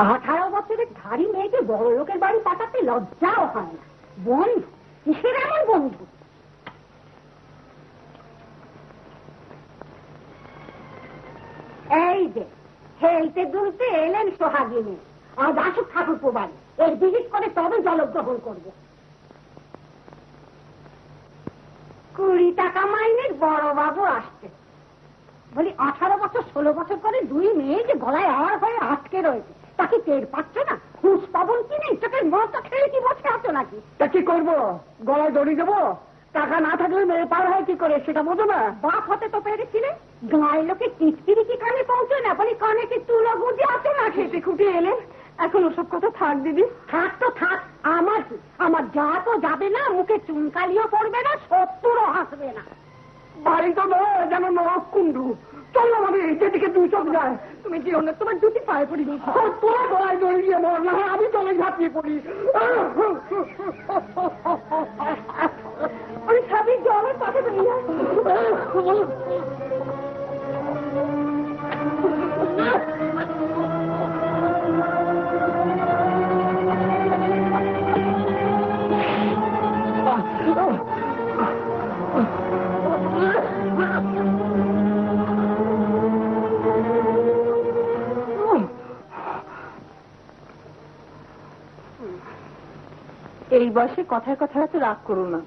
18 বছরের ধারী মেয়েকে বড় লোকের বাড়ি পাঠাতে লজ্জাও হয় না। বন্ধু কিসের এমন বন্ধু? এই যে হেলতে দুলতে এলেন সোহাগিনী, আজ আসুক ঠাকুরপো বাড়ি, এর ভিজিট করে তবে জলগ্রহণ করবো। 20 টাকা মাইনের বড় বাবু আসছে। বলি 18 বছর 16 বছর করে 2 মেয়ে যে গলায় আর হয়ে আটকে রয়েছে, তাকে টের পাচ্ছ না? খুশ পাবন কি নেই? চোখের মতো খেয়ে কি বসে আছো নাকি? তা কি করবো, গলায় দড়ি দেবো? টাকা না থাকলে মেয়ে পার হয় কি করে সেটা বোঝো না? বাপ হতে তো পেরেছিলে, গাঁয়ের লোকে টিচকিরি কি কানে পৌঁছে না? বলি কানে কি তুলো গুঁজে আছো না? খেতে খুঁটে এলে এখন ওসব কথা থাক দিদি। থাক তো থাক, আমার কি? আমার যা তো যাবে না, মুখে চুনকালিও পড়বে না, 70ও হাসবে না। বাড়ি তো নয়, যেন নরক কুণ্ডু। চলো আমি যেদিকে 2 চোখ যায়। তুমি যে অন্য তোমার দুটি পায়ে পড়ি, তোরা গলায় দড়ি দিয়ে মর, না আমি চলে ঝাঁপিয়ে পড়ি। ওই স্বামী জলের পাশে নিয়ে এই বয়সে কথায় কথায় তো রাগ করো না,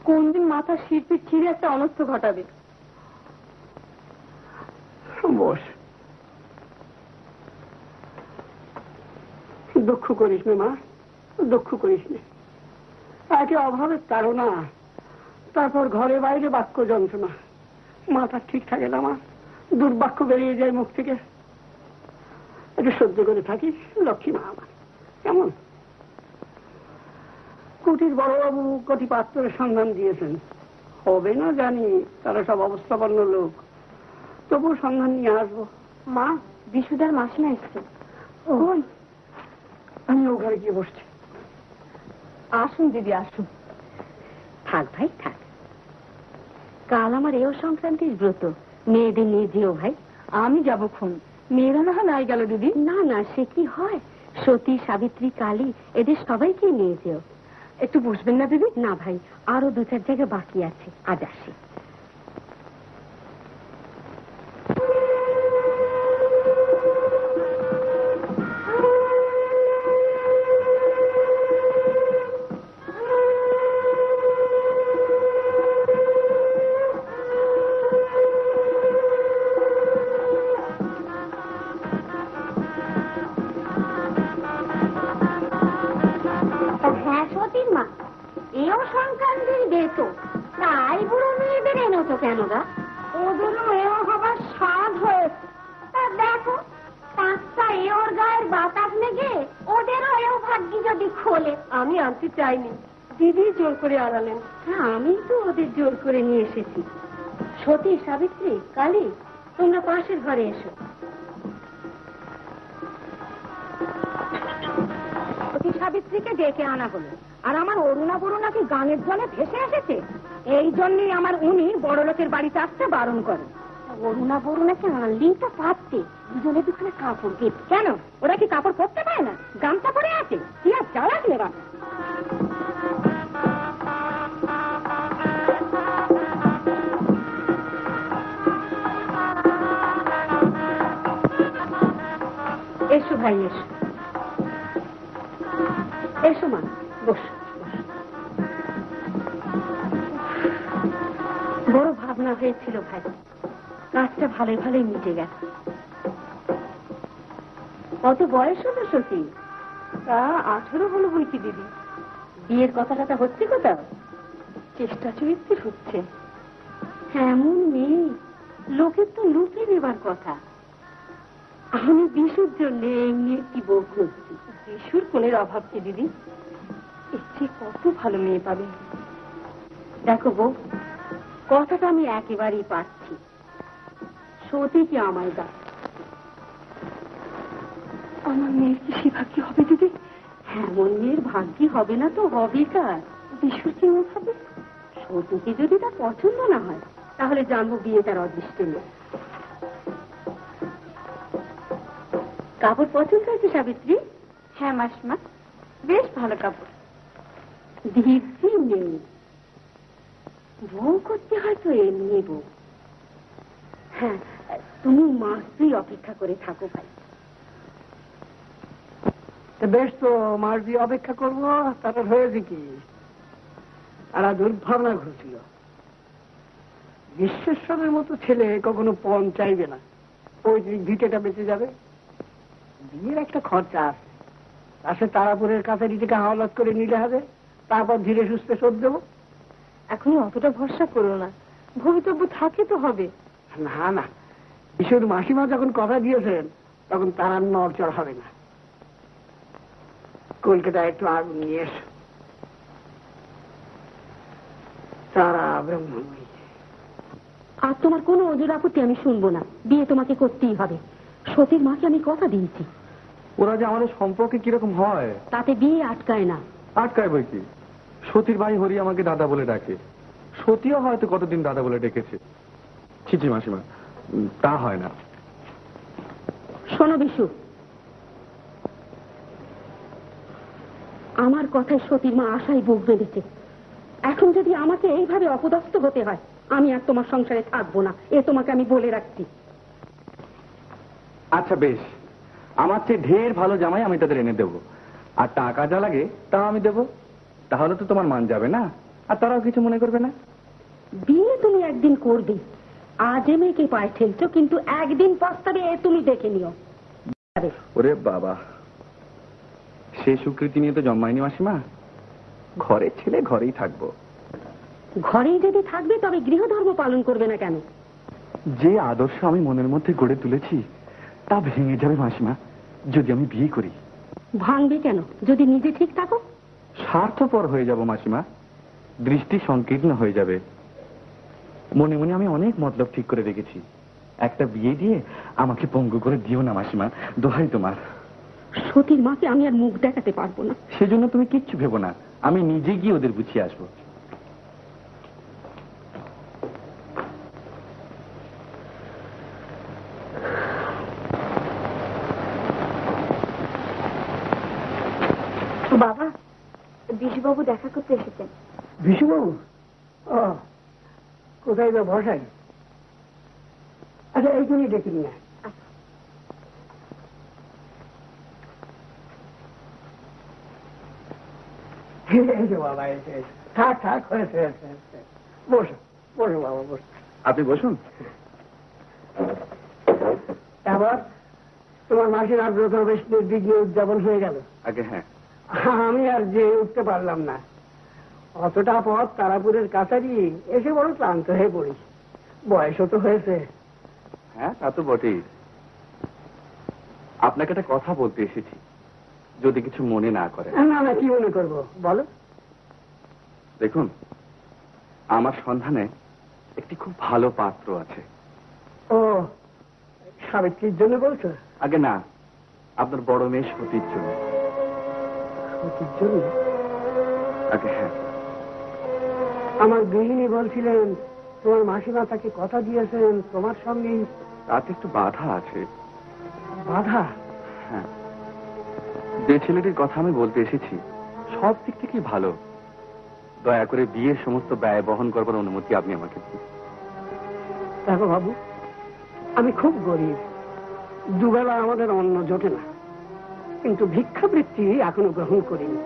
কোন দিন মাথা শিরপিট ছিঁড়ে একটা অনর্থ ঘটাবে। বস, দুঃখ করিস না মা, দুঃখ করিস না। একে অভাবের তাড়না, তারপর ঘরে বাইরে বাক্য যন্ত্রণা, মাথা ঠিক থাকে না মা, দুর্বাক্য বেরিয়ে যায় মুখ থেকে। একটু সহ্য করে থাকিস লক্ষ্মী মা আমার। কেমন কুটির বড়বাবু কটি পাত্রের সন্ধান দিয়েছেন, হবে না জানি, তারা সব অবস্থাপন্ন লোক, তবু সন্ধান নিয়ে আসবো। মা, বিশুদার মাসিমা এসছে। ওই আমি ও ঘরে গিয়ে বসছি। আসুন দিদি আসুন। থাক ভাই থাক, কাল আমার এও সংক্রান্তির ব্রত, মেয়েদের নিয়ে যেও ভাই। আমি যাবো খুন, মেয়েরা না হয় নাই গেল দিদি। না না, সে কি হয়, সতী সাবিত্রী কালী এদের সবাইকে নিয়ে যেও। একটু বসবেন না দিদি? না ভাই, আরো 2-4 জায়গা বাকি আছে, আজ আসি। হ্যাঁ সতীর মা, এও সংক্রান্তির বেত, তাই বুড়ো মেয়েদের এনেছো কেন গা? ওদেরও এও হবার স্বাদ হয়েছে। তা দেখো, 5টা এওর গায়ের বাতাস লেগে ওদেরও এও ভাগ্যি যদি খোলে। আমি আনতে চাইনি, দিদি জোর করে আনালেন। হ্যাঁ, আমি তো ওদের জোর করে নিয়ে এসেছি। সতী সাবিত্রী কালী, তোমরা পাশের ঘরে এসো। সাবিত্রীকে ডেকে আনা হলো, আর আমার অরুণা বরুণা কি গানের জলে ভেসে এসেছে। এই জন্যই আমার উনি বড় লোকের বাড়িতে আসতে বারণ করে। অরুণা বরুণাকে আনলেই তো পারতে, দুজনে দুখানে কাপড় গেট। কেন, ওরা কি কাপড় পরতে পায় না? গামছা পরে আছে, কি আর জ্বালালে বাবা। এসো ভাই এসো, এসো মা, বস। বড় ভাবনা হয়েছিল ভাই, কাজটা ভালোই ভালোই মিটে গেছে। কত বয়স হলো সত্যি? তা 18 হলো বইকি দিদি। বিয়ের কথাটা হচ্ছে কোথাও? চেষ্টা চরিত্রে হচ্ছে। এমন মেয়ে লোকের তো লুকে নেবার কথা। আমি বিশুর জন্য এমনি একটি বউ খুঁজছি। বিশুর কোলের অভাব কি দিদি? এর চেয়ে কত ভালো মেয়ে পাবে। দেখো বউ, কথাটা আমি একেবারেই পাচ্ছি, সত্যি কি আমার গা। আমার মেয়ের কি সে ভাগ্য হবে দিদি? এমন মেয়ের ভাগ্য হবে না তো হবে কার? বিশুর কি হবে? সতীকে যদি তার পছন্দ না হয়, তাহলে জানবো বিয়ে তার অদৃষ্টে নেই। কাপড় পছন্দ হয়েছে সাবিত্রী? হ্যাঁ মাসমা, বেশ ভালো কাপড়। দিব্যি নেই, বউ করতে হয়তো এমনি বউ। হ্যাঁ, তুমি মাস 2 অপেক্ষা করে থাকো ভাই। বেশ, তো মাস 2 অপেক্ষা করবো। তারপর হয়েছে কি, আর দুর্ভাবনা ঘুরছিল। বিশ্বেশ্বরের মতো ছেলে কখনো পণ চাইবে না, ওই ভিটেটা বেঁচে যাবে। বিয়ের একটা খরচা আছে, আসে তারাপুরের কাছে নিজেকে হাওলাত করে নিলে হবে, তারপর ধীরে সুস্থে শোধ দেবো। এখন অতটা ভরসা করো না, ভবিতব্য থাকে তো হবে। না না, বিশুর মাসিমা যখন কথা দিয়েছেন তখন তার আর নড়চড় হবে না। কলকাতায় একটু আগুন নিয়ে এসো। তারা ব্রহ্মময়ী। আর তোমার কোনো অজুর আপত্তি আমি শুনবো না, বিয়ে তোমাকে করতেই হবে। সতীর মাকে আমি কথা দিয়েছি। ওরা যে আমাদের সম্পর্কে কিরকম হয় তাতে বিয়ে আটকায় না। আটকায় বই কি, সতীর ভাই হরি আমাকে দাদা বলে ডাকে, সতীও হয়তো কতদিন দাদা বলে ডেকেছে। ছিচি মাসিমা, তা হয় না। শোনো বিশু, আমার কথায় সতীর মা আশায় বুক বেঁধেছে। এখন যদি আমাকে এইভাবে অপদস্থ হতে হয়, আমি আর তোমার সংসারে থাকবো না, এ তোমাকে আমি বলে রাখছি। আচ্ছা বেশ, আমার চেয়ে ঢের ভালো জামাই আমি তাদের এনে দেবো, আর টাকা যা লাগে তা আমি দেবো। তাহলে তো তোমার মান যাবে না, আর তারাও কিছু মনে করবে না। বিয়ে তুমি একদিন করবে, আজ এ মেয়েকে পায়ে ঠেলছো, কিন্তু একদিন পস্তাবে, এ তুমি দেখে নিও। ওরে বাবা, সে স্বীকৃতি নিয়ে তো জন্মায়নি মাসিমা। ঘরের ছেলে ঘরেই থাকবো। ঘরেই যদি থাকবে তবে গৃহধর্ম পালন করবে না কেন? যে আদর্শ আমি মনের মধ্যে গড়ে তুলেছি তা ভেঙে যাবে মাসিমা যদি আমি বিয়ে করি। ভাঙবে কেন যদি নিজে ঠিক থাকো? স্বার্থপর হয়ে যাব মাসিমা, দৃষ্টি সংকীর্ণ হয়ে যাবে। মনে মনে আমি অনেক মতলব ঠিক করে রেখেছি। একটা বিয়ে দিয়ে আমাকে পঙ্গু করে দিও না মাসিমা, দোহাই তোমার। সতীর মাকে আমি আর মুখ দেখাতে পারবো না। সেজন্য তুমি কিচ্ছু ভেবো না, আমি নিজে গিয়ে ওদের গুছিয়ে আসবো। বাবা, বিশুবাবু দেখা করতে এসেছেন। বিশুবাবু? ও, কোথায় বা বসাই? আচ্ছা, এইখানেই ডেকে নিয়ে আয়। এই যে বাবা, এসে থাক থাক, হয়েছে হয়েছে। বসো বসো বাবা, বসো। আপনি বসুন। এবার তোমার মাসির আগ্রহ বেশ নির্বিঘ্নে উদযাপন হয়ে গেল। আগে হ্যাঁ, আমি আর যে উঠতে পারলাম না, অতটা পথ তারাপুরের কাছারি এসে বড় ক্লান্ত হয়ে পড়ি। বয়সও তো হয়েছে। হ্যাঁ তা তো বটেই। আপনাকে একটা কথা বলতে এসেছি, যদি কিছু মনে না করে। না না, কি মনে করবো বলো। দেখুন, আমার সন্ধানে একটি খুব ভালো পাত্র আছে। ও, সাবিত্রীর জন্য বলছো? আগে না, আপনার বড় মেয়ে সতীর জন্য। সতীর জন্য? আগে হ্যাঁ। আমার গৃহিণী বলছিলেন তোমার মাসিমা তাকে কথা দিয়েছেন তোমার সঙ্গে। তাতে একটু বাধা আছে। বাধা? হ্যাঁ, যে ছেলেটির কথা আমি বলতে এসেছি সব দিক থেকেই ভালো। দয়া করে বিয়ের সমস্ত ব্যয় বহন করবার অনুমতি আপনি আমাকে দিন। দেখো বাবু, আমি খুব গরিব, দুবেলা আমাদের অন্ন জোটে না, কিন্তু ভিক্ষাবৃত্তি এখনো গ্রহণ করিনি।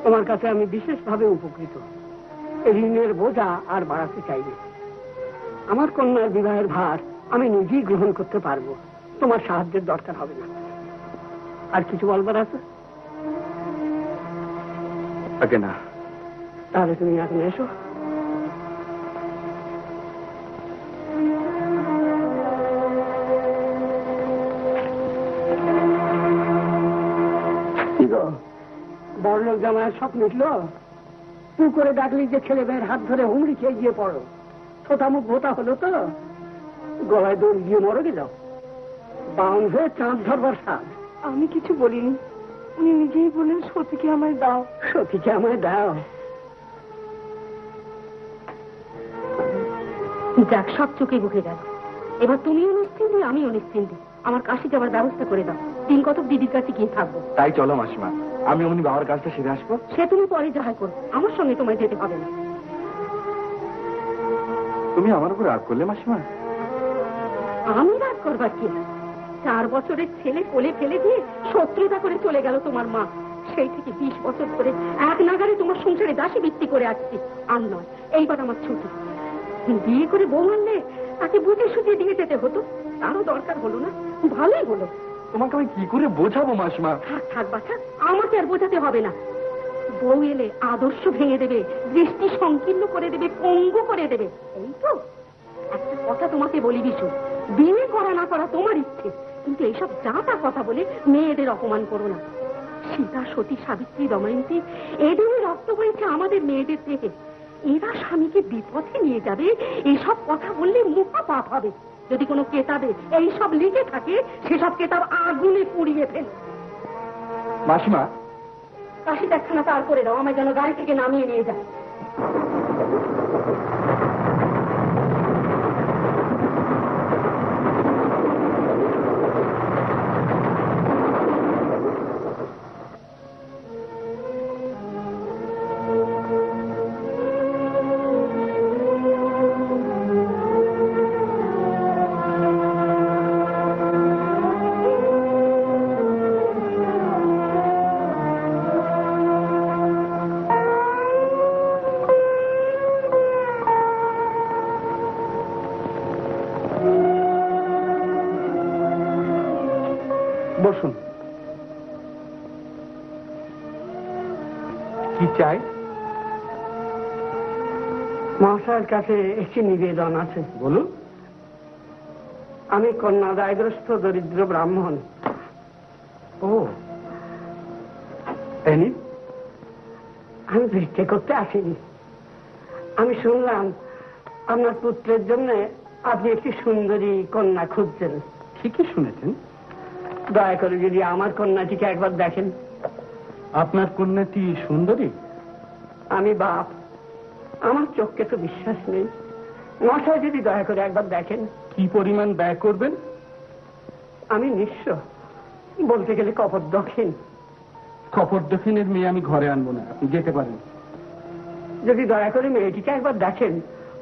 তোমার কাছে আমি বিশেষভাবে উপকৃত। ঋণের বোঝা আর বাড়াতে চাইনি। আমার কন্যার বিবাহের ভার আমি নিজেই গ্রহণ করতে পারবো, তোমার সাহায্যের দরকার হবে না। আর কিছু বলবার আছে? আগে না। তাহলে তুমি এখন এসো। বড়লোক জামাইয়ের সব মিটলো? তু করে ডাকলি যে ছেলে মেয়ের হাত ধরে হুমড়ি খেয়ে গিয়ে পড়ো, ছোটা মুখ ভোতা হলো তো? গলায় দৌড় গিয়ে মরে গেল, বাউন হয়ে চাঁদ ধরবার সাজ। আমি কিছু বলিনি, উনি নিজেই বলেন সতীকে আমায় দাও। সতীকে আমায় দাও? যাক, সব চোখে বুকে গেল। এবার তুমিও নিশ্চিন্তে, আমিও নিশ্চিন্তে। আমার কাশি যাওয়ার ব্যবস্থা করে দাও। দিন কত দিদির কাছে গিয়ে থাকবো। তাই চলো মাসিমা, আমি অমনি বাবার কাজটা সেরে আসবো। সে তুমি পরে যাহা করো, আমার সঙ্গে তোমায় যেতে হবে না। তুমি আমার উপর রাগ করলে মাসিমা? আমি রাগ করবার কি? 4 বছরের ছেলে কোলে ফেলে দিয়ে শত্রুতা করে চলে গেল তোমার মা। সেই থেকে 20 বছর ধরে এক নাগারে তোমার সংসারে দাসী বৃত্তি করে আসছি। আর নয়, এইবার আমার ছুটি। বিয়ে করে বউ আনলে তাকে বুঝে সুঝিয়ে দিয়ে যেতে হতো, তারও দরকার হলো না। ভালোই হলো। তোমাকে আমি কি করে বোঝাবো মাসিমা? থাক থাক বাছা, আমাকে আর বোঝাতে হবে না। বউ এলে আদর্শ ভেঙে দেবে, দৃষ্টি সংকীর্ণ করে দেবে, পঙ্গু করে দেবে, এই তো। একটা কথা তোমাকে বলি বিশু, বিয়ে করা না করা তোমার ইচ্ছে, কিন্তু এইসব যাতা কথা বলে মেয়েদের অপমান করো না। সীতা, সতী, সাবিত্রী, দময়ন্তী, এদেরই রক্ত বইছে আমাদের মেয়েদের থেকে। এরা স্বামীকে বিপথে নিয়ে যাবে, এইসব কথা বললে মুখা পাপ হবে। যদি কোনো কেতাবে এইসব লিখে থাকে, সেসব কেতাব আগুনে পুড়িয়ে ফেল। মাসিমা, কাশি একখানা তার করে দাও, আমায় যেন গাড়ি থেকে নামিয়ে নিয়ে যায়। বসুন। কি চাই? মহাশয়ের কাছে একটি নিবেদন আছে। বলুন। আমি কন্যা দায়গ্রস্ত দরিদ্র ব্রাহ্মণ। ও, এনি? আমি ভিক্ষে করতে আসিনি। আমি শুনলাম আপনার পুত্রের জন্য আপনি একটি সুন্দরী কন্যা খুঁজছেন। ঠিকই শুনেছেন। দয়া করে যদি আমার কন্যাটিকে একবার দেখেন। আপনার কন্যাটি সুন্দরী? আমি বাপ, আমার চোখকে তো বিশ্বাস নেই। মশাই যদি দয়া করে একবার দেখেন। কি পরিমাণ ব্যয় করবেন? আমি নিঃস্ব, বলতে গেলে কপোদক্ষিণ। কপোদক্ষিণের মেয়ে আমি ঘরে আনবো না, আপনি যেতে পারেন। যদি দয়া করে মেয়েটিকে একবার দেখেন,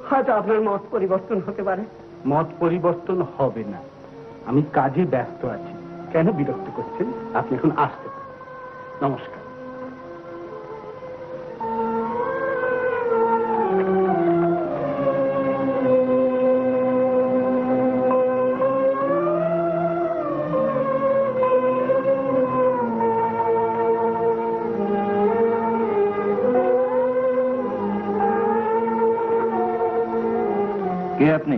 হয়তো আপনার মত পরিবর্তন হতে পারে। মত পরিবর্তন হবে না, আমি কাজে ব্যস্ত আছি। কেন বিরক্ত করছেন? আপনি এখন আসতে পারেন। নমস্কার। কে আপনি?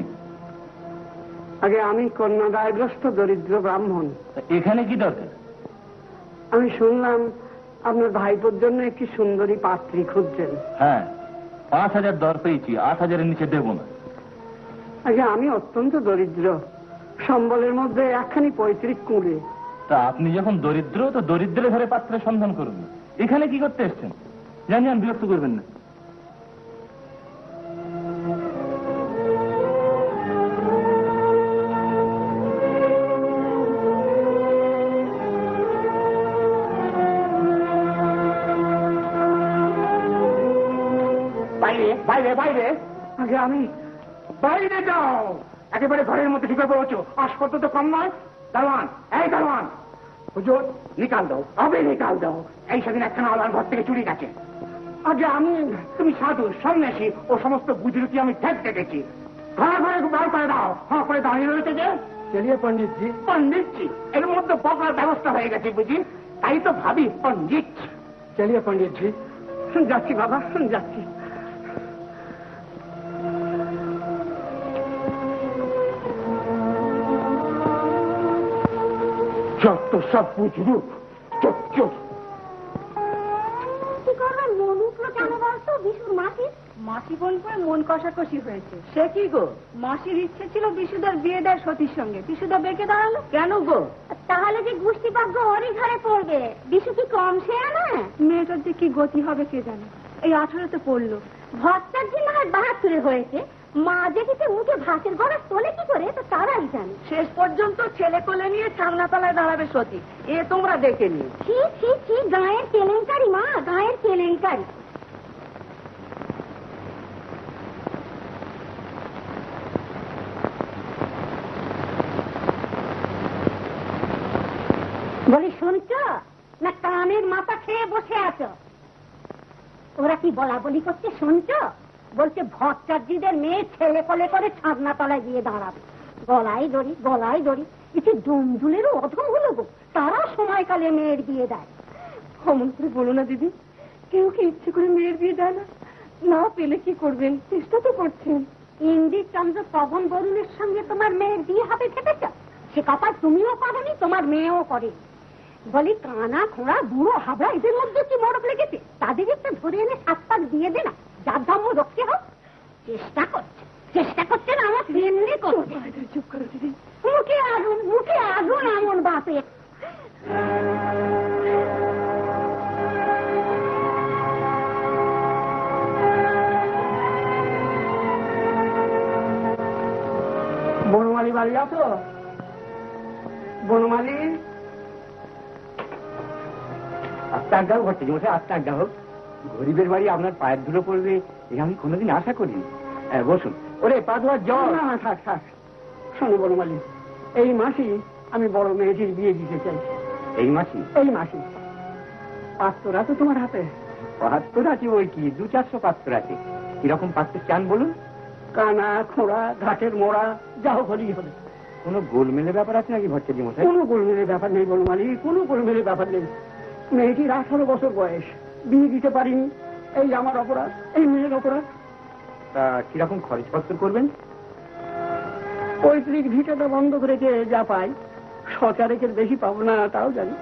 আগে আমি কন্যা দায়গ্রস্ত দরিদ্র ব্রাহ্মণ। এখানে কি দরকার? আমি শুনলাম আপনার ভাইপোর জন্য একটি সুন্দরী পাত্রী খুঁজছেন। হ্যাঁ, 5,000 দর পেয়েছি, 8,000-এর নিচে দেবো না। আগে আমি অত্যন্ত দরিদ্র, সম্বলের মধ্যে একখানি পৈতৃক কুঁড়ে। তা আপনি যখন দরিদ্র, তো দরিদ্রের ঘরে পাত্রের সন্ধান করুন। এখানে কি করতে এসছেন? জানি, বিরক্ত করবেন না। বাইরে বাইরে বাইরে। আগে আমি বাইরে যাও, একেবারে ঘরের মধ্যে ঢুকে পড়েছো। আসপত্র তো কম নয়। দারোয়ান, এই দারোয়ান, হুজুর নিকাল দাও, আবে নিকাল দাও। এই সেদিন একখানা আলার ঘর থেকে চুরি গেছে। আগে আমি, তুমি সাধু সন্ন্যাসী ও সমস্ত বুজরুকি আমি ঠেক দেখেছি। ঘরে ঘরে বার করে দাও। হ্যাঁ করে দাঁড়িয়ে রয়েছে যে। চলিয়ে পণ্ডিতজি। পণ্ডিতজি, এর মধ্যে বকার ব্যবস্থা হয়ে গেছে বুঝি, তাই তো ভাবি পণ্ডিত। চলিয়ে পণ্ডিতজি। যাচ্ছি বাবা, যাচ্ছি। যত সব বুঝলু চোখ চোখ। কি করবেন? মন উঠলো কেন বলতো বিশুর মাসির? মাসি বোন করে মন কষাকষি হয়েছে। সে কি গো? মাসির ইচ্ছে ছিল বিশুদার বিয়ে দেয় সতীর সঙ্গে, বিশুদা বেঁকে দাঁড়ালো কেন গো? তাহলে যে গোষ্ঠী ভাগ্য ওরই ঘরে পড়বে। বিশু কি কম সে না? মেয়েটার যে কি গতি হবে কে জানে। এই 18তে পড়লো, ভট্টার যে না হয় 72 হয়েছে, মা যে কিছু মুখে ভাতের গড়া তোলে কি করে তো তারাই জানে। শেষ পর্যন্ত ছেলে কোলে নিয়ে ছাগনা তলায় দাঁড়াবে সতী, এ তোমরা দেখে নিও। ছি ছি ছি, গায়ের কেলেঙ্কারি মা, গায়ের কেলেঙ্কারি। বলি শুনছ না কানের মাথা খেয়ে বসে আছো? ওরা কি বলা বলি করছে শুনছ? বলছে ভট্টাচার্যদের মেয়ে ছেলে কোলে করে ছাদনা তলায় গিয়ে দাঁড়াবে, গলায় দড়ি গলায় দড়ি। কিছু ডুমডুলেরও অধম হলো গো, তারাও সময়কালে মেয়ের বিয়ে দেয়। অমন করে বলো না দিদি, কেউ কি ইচ্ছে করে মেয়ের বিয়ে দেয় না? না পেলে কি করবেন, চেষ্টা তো করছেন। ইন্দির চন্দ্র পবন বরুণের সঙ্গে তোমার মেয়ের বিয়ে হবে ভেবেছ? সে কথা তুমিও পারোনি, তোমার মেয়েও করে। বলি কানা খোঁড়া বুড়ো হাবড়া এদের মধ্যে কি মরক লেগেছে? তাদের একটু ধরে এনে সাত পাক দিয়ে দে না, যার ধর্ম রক্ষে হোক। চেষ্টা করছে না, আমার ফ্রেন্ডলি করছে। চুপ করো দিদি। মুখে আগুন এমন বাপে। বনমালী বাড়ি আছো? বনমালী, আস্তে আড্ডা হোক ভট্টাচার্য মশাই, আস্তে আড্ডা হোক। গরিবের বাড়ি আপনার পায়ের ধুলো পড়বে এ আমি কোনোদিন আশা করিনি। বসুন। ওরে পা ধোয়ার জল। না না থাক থাক। শোনো বনমালী, এই মাসেই আমি বড় মেয়েটির বিয়ে দিতে চাই। এই মাসি? এই মাসে। পাত্র আছে তোমার হাতে? পাত্র আছে ওই কি 200-400 পাত্র আছে। কিরকম পাত্র চান বলুন? কানা খোঁড়া ঘাটের মোড়া যা হলেই হবে। কোনো গোলমেলের ব্যাপার আছে নাকি ভট্টাচার্য মশাই? কোনো গোলমেলের ব্যাপার নেই বনমালী, কোনো গোলমেলের ব্যাপার নেই। মেয়েটির 18 বছর বয়স, বিয়ে দিতে পারিনি, এই আমার অপরাধ, এই মেয়ের অপরাধ। তা কিরকম খরচপত্র করবেন? পৈতৃক ভিটাটা বন্ধ করেছে, যা পাই সরকারের বেশি পাবো না তাও জানি।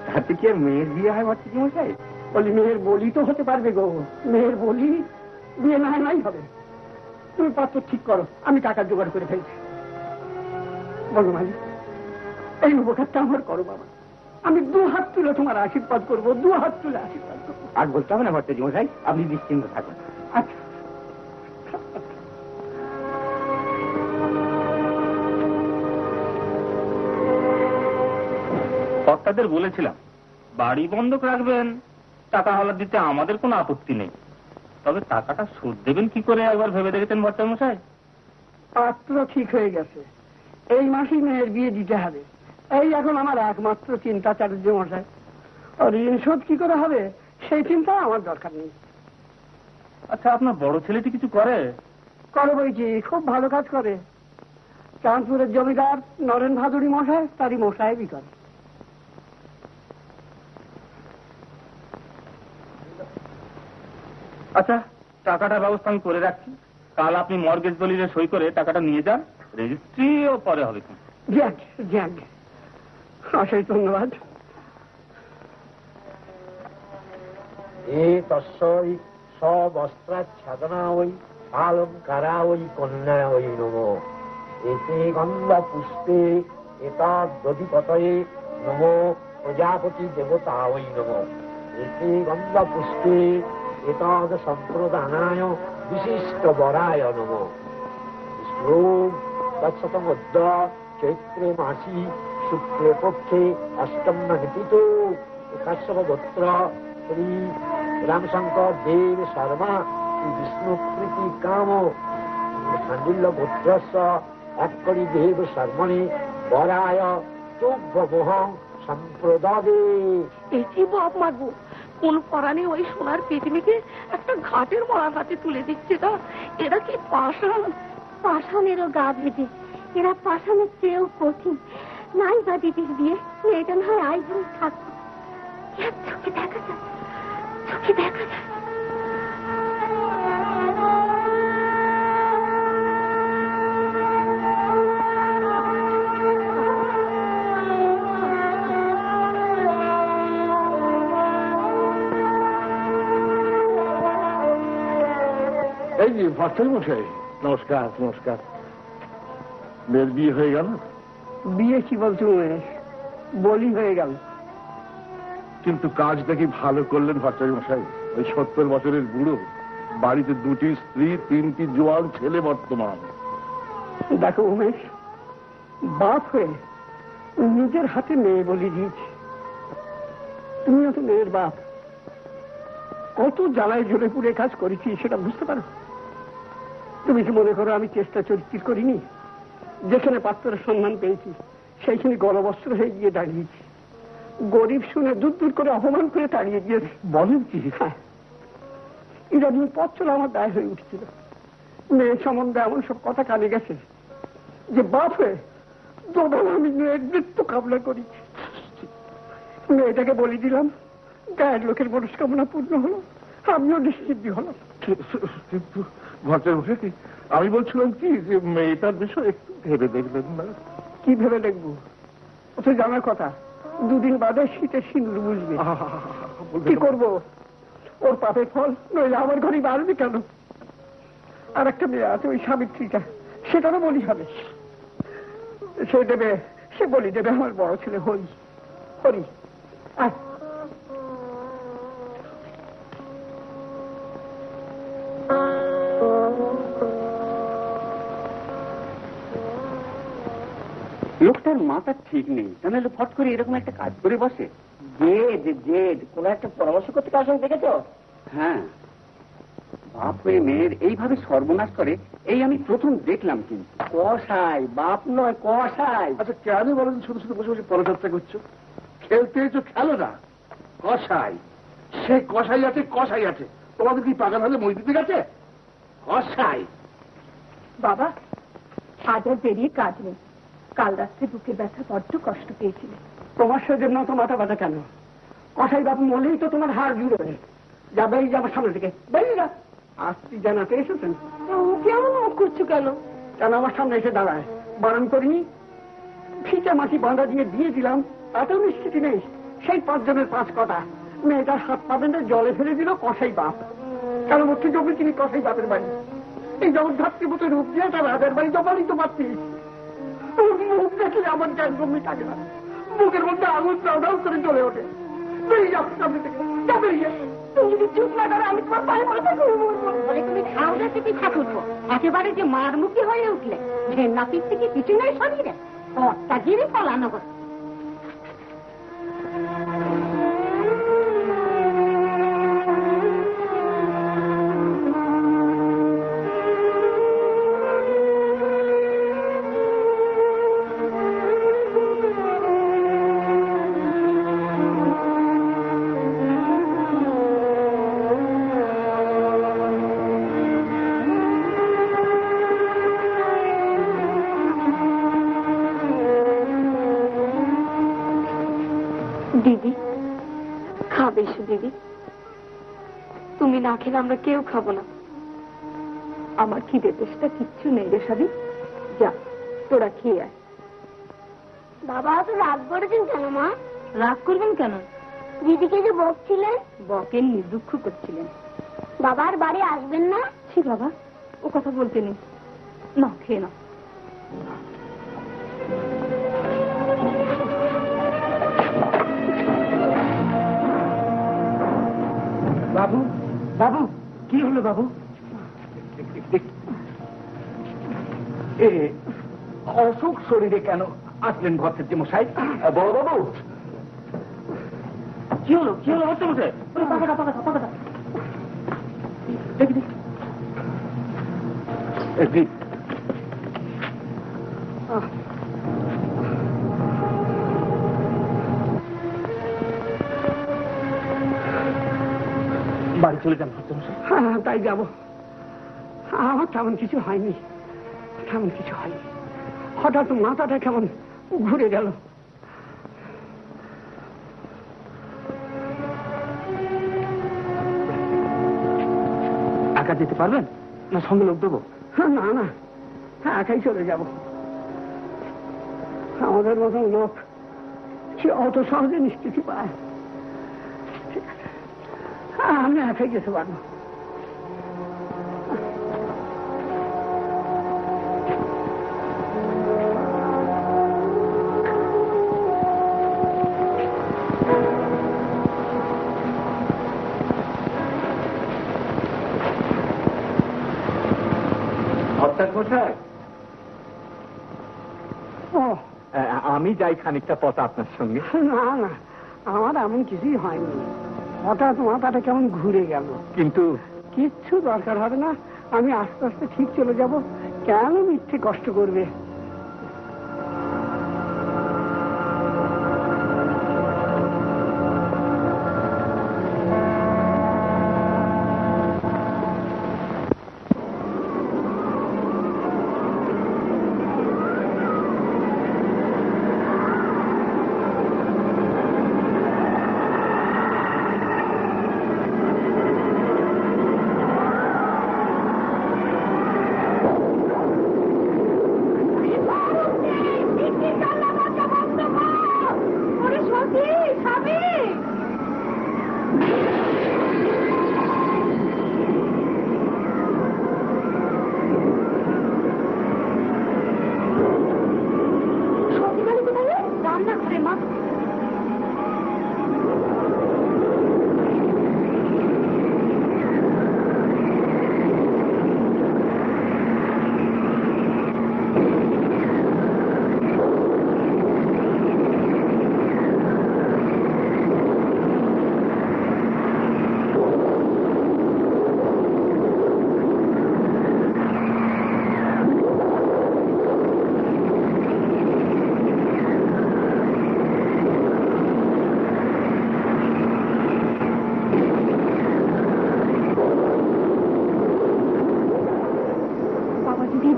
তাতে কি আর মেয়ের বিয়ে হয় ভট্টাচার্য মশাই? বলি মেয়ের বলি তো হতে পারবে গো, মেয়ের বলি বিয়ে না নাই হবে। তুমি পাত্র ঠিক করো, আমি টাকা জোগাড় করে ফেলছি। বলো মালিক, এই উপকারটা আমার করো বাবা, আমি 2 হাত তুলে তোমার আশীর্বাদ করবো, 2 হাত তুলে আশীর্বাদ করবো। আর বলতে হবে না ভট্টাচার্য মশাই, আপনি নিশ্চিন্ত থাকুন। আচ্ছা। কর্তাদের বলেছিলাম বাড়ি বন্ধক রাখবেন, টাকা হাওলাত দিতে আমাদের কোনো আপত্তি নেই, তবে টাকাটা শোধ দেবেন কি করে একবার ভেবে দেখেছেন ভট্টাচার্য মশাই? পাত্র ঠিক হয়ে গেছে, এই মাসেই মেয়ের বিয়ে দিতে হবে। এই এখন আমার একমাত্র চিন্তা চাটুর্য মশাই। আর ঋণ শোধ কি করে হবে সেই চিন্তা আমার দরকার নেই। আচ্ছা, আপনার বড় ছেলেটি কিছু করে? করে বইছি, খুব ভালো কাজ করে। চাঁদপুরের জমিদার নরেন ভাদুরী মশাই তারই মশাই করে। আচ্ছা, টাকাটার ব্যবস্থা আমি করে রাখছি। কাল আপনি মর্গেজ দলিলে সই করে টাকাটা নিয়ে যান, রেজিস্ট্রিও পরে হবে। যাক যাক, অশেষ ধন্যবাদ। তস্যৈ সবস্ত্রাচ্ছাদনা ওই অলঙ্কারা ওই কন্যা ওই নমো। এতে গন্ধা পুষ্পে এতদধিপতয়ে নমো প্রজাপতি দেবতা ওই নমো। এতে গন্ধা পুষ্পে এতদ সম্প্রদানায় বিশিষ্ট বরায় নমো। শ্লোক তৎসতমদ্য চৈত্রে মাসি শুক্লে পক্ষে অষ্টম ঘটিত কাশ্যপ গোত্র শ্রী রামশঙ্কর দেব শর্মা শ্রী বিষ্ণু প্রীতি কাম সান্ডিল্য গোত্রস্য একরি দেব শর্মণে বরায় তুভ্যমোহং সম্প্রদাদে। এটি বাপ মাগো, কোন পরাণে ওই সোনার পৃথিবীকে একটা ঘাটের মরার হাতে তুলে দিচ্ছে না? এরা কি পাষাণ? পাষাণেরও গা ভেজে, এরা পাষাণের চেয়েও কঠিন। নাই বা দিদির বিয়ে, মেয়েটা না হয় আইভুল থাকতো। চোখে দেখা যায়, চোখে দেখা যায়। এই যে ভট্টাচার্য মশাই, নমস্কার। নমস্কার। মেয়ের বিয়ে হয়ে গেল? বিয়ে কি বলছো উমেশ, বলি হয়ে গেল। কিন্তু কাজটা কি ভালো করলেন ভট্টাচার্য মশাই? ওই 70 বছরের বুড়ো বাড়িতে 2টি স্ত্রী, 3টি জোয়ান ছেলে বর্তমান। দেখো উমেশ, বাপ হয়ে নিজের হাতে মেয়ে বলি দিয়েছি। তুমিও তো মেয়ের বাপ, কত জ্বালায় জ্বলে পুড়ে কাজ করেছি সেটা বুঝতে পারো? তুমি কি মনে করো আমি চেষ্টা চরিত্র করিনি? যেখানে পাত্রের সন্ধান পেয়েছি সেইখানে গলবস্ত্র হয়ে গিয়ে দাঁড়িয়েছি। গরিব শুনে দূর দূর করে অপমান করে তাড়িয়ে দিয়েছে। বলেন কি? হ্যাঁ, ইদানিং পথ চলা আমার দায় হয়ে উঠছিল। মেয়ের সম্বন্ধে এমন সব কথা কানে গেছে যে বাপ হয়ে দোবেলা আমি মেয়ের মৃত্যু কামনা করি। মেয়েটাকে বলে দিলাম, গায়ের লোকের মনস্কামনা পূর্ণ হলো, আমিও নিশ্চিদ্ধি হলাম। কিন্তু ভট্টাচার্য, আমি বলছিলাম কি যে মেয়েটার বিষয় একটু ভেবে দেখলেন না? কি ভেবে দেখবো? ও তো জানার কথা, 2 দিন বাদে শীতের সিঁদুর বুঝবে। কি করবো? ওর পাপের ফল নইলে আমার ঘরে বাড়বে কেন? আর একটা মেয়ে আছে ওই সাবিত্রীটা, সেটারও বলি হবে। সে দেবে, সে বলি দেবে আমার বড় ছেলে হরি। হরি আয়। লোকটার মাথা ঠিক নেই, তাহলে ফট করে এরকম একটা কাজ করে বসে। জেদ জেদ, কোন একটা পরামর্শ করতে কার সঙ্গে দেখেছ? হ্যাঁ, বাপ হয়ে মেয়ের এইভাবে সর্বনাশ করে এই আমি প্রথম দেখলাম। কিন্তু কসাই, বাপ নয় কসাই। আচ্ছা কেন বলেন শুধু শুধু বসে বসে পরচর্চা করছো? খেলতে এসো, খেলো না। কসাই, সে কসাই আছে, কসাই আছে। তোমাদের কি পাগল হলে মই দিতে গেছে? কসাই। বাবা, আজ আর বেরিয়ে কাজ নেই। কাল রাত্রে বুকে ব্যথা বড্ড কষ্ট পেয়েছিল। তোমার সেজন্য তো মাথা ব্যথা কেন? কসাই বাপ মলেই তো তোমার হাড় জুড়ে যাবে। যাবার সামনে থেকে বেরিয়ে যা। আসতি জানাতে এসেছেন? কেমন মুখ করছো কেন? কেন আমার সামনে এসে দাঁড়ায়? বারণ করিনি? ফিটা মাটি বাঁধা দিয়ে দিয়ে দিলাম, তাতেও নিশ্চিতি নেই। সেই 5 জনের 5 কথা। মেয়েটার হাত পা বেঁধে জলে ফেলে দিল কসাই বাপ। কেন মুক্তি জমি তিনি কসাই বাপের বাড়ি? এই যেমন ভাতৃপতি রূপ দিয়ে তার রাজার বাড়ি জমানি তো পারতিস। মুখ দেখলে আমার জ্ঞান গম্ভী থাকে না, মুখের মধ্যে আগুন দাও করে চলে ওঠে। বেরিয়ে যাও সামনে থেকে, যা বেরিয়ে। তুমি যদি চুপ না করো আমি তোমার পায়ে পড়ে থাকবো। বলে তুমি খাওয়া থেকে ঠাকুরবো, একেবারে যে মারমুখী হয়ে উঠলে। নাপির থেকে কিছু নেই শরীরে, অট্টা গিরে ফলানো করে। দিদি খাবে এসো। দিদি, তুমি না খেলে আমরা কেউ খাবো না। আমার খিদে তেষ্টা কিচ্ছু নেই রে সাবি, যা তোরা খেয়ে আয়। বাবা তো রাগ করেছেন কেন মা? রাগ করবেন কেন? দিদিকে যে বকছিলেন। বকেননি, দুঃখ করছিলেন। বাবার বাড়ি আসবেন না? ছি বাবা, ও কথা বলতে নেই। না খেয়ে নাও। বাবু, বাবু, কি হলো বাবু? অসুখ শরীরে কেন আসলেন ভট্টাচার্য মশাই? বড় বাবু, কি হলো? কি হলো ভট্টাচার্য মশাই? পাকাটা পাকাটা পাকাটা দেখি দেখি। বাড়ি চলে যান ভট্টাচার্য মশাই। হ্যাঁ, তাই যাবো। আমার তেমন কিছু হয়নি, তেমন কিছু হয়নি। হঠাৎ মাথাটা কেমন ঘুরে গেল। একা যেতে পারবেন না সঙ্গে লোক দেবো? না না, একাই চলে যাব। আমাদের মতন লোক সে অত সহজে নিশ্চিতি পায়। ঠিক আছে, আমি একাই যেতে পারবো। কোথায়? ও আমি যাই খানিকটা পথ আপনার সঙ্গে। না না, আমার এমন কিছুই হয়নি, হঠাৎ মাথাটা কেমন ঘুরে গেল। কিন্তু কিচ্ছু দরকার হবে না, আমি আস্তে আস্তে ঠিক চলে যাব, কেন মিথ্যে কষ্ট করবে?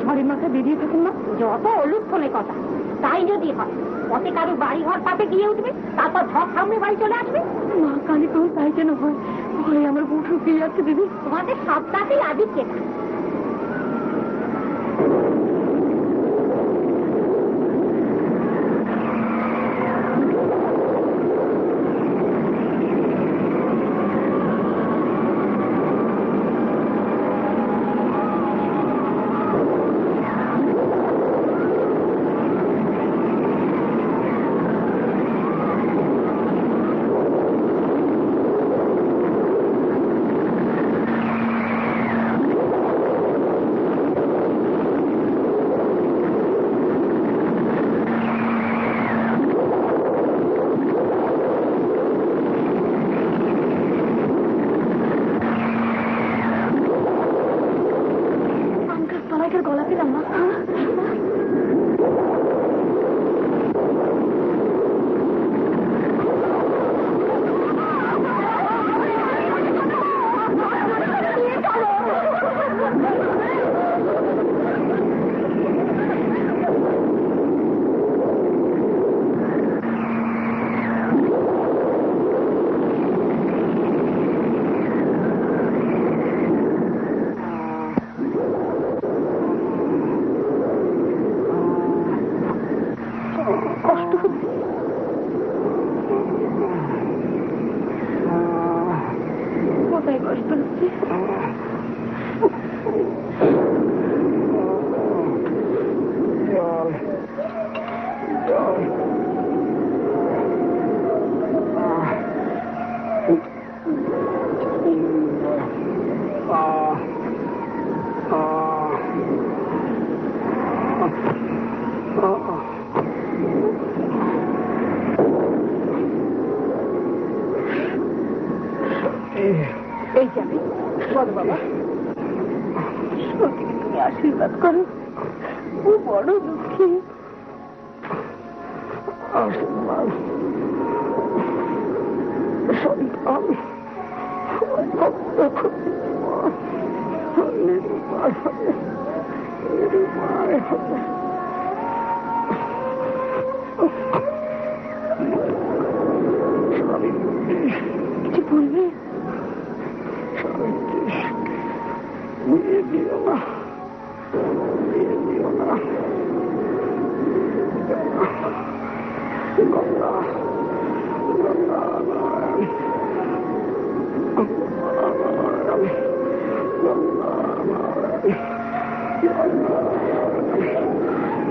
ঝড়ের মাথায় বেরিয়ে থাকুন না, যত অলুক্ষণের কথা। তাই যদি হয় পথে কারো বাড়ি ঘর পাতে গিয়ে উঠবে, তারপর ঝড় থামলে বাড়ি চলে আসবে। মা কালী তো তাই যেন হয়, ভয় আমার বুক শুকিয়ে যাচ্ছে দিদি। তোমাদের সবটাতেই আদি কেনা। গলা পেলাম না। এই যাবে বলো বাবা, সত্যি তুমি আশীর্বাদ করো, ও বড় দুঃখী। আশীর্বাদ সন্তান নিরুপায় হবে, নিরুপায় হবে। কিছু বলবে? বিয়ে দিও না, বিয়ে দিও না। গঙ্গা গঙ্গা নারায়ণ, গঙ্গা নারায়ণ, গঙ্গা নারায়ণ,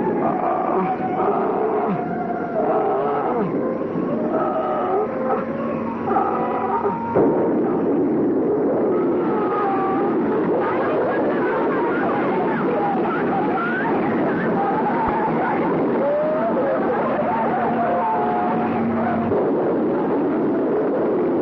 গঙ্গা নারায়ণ।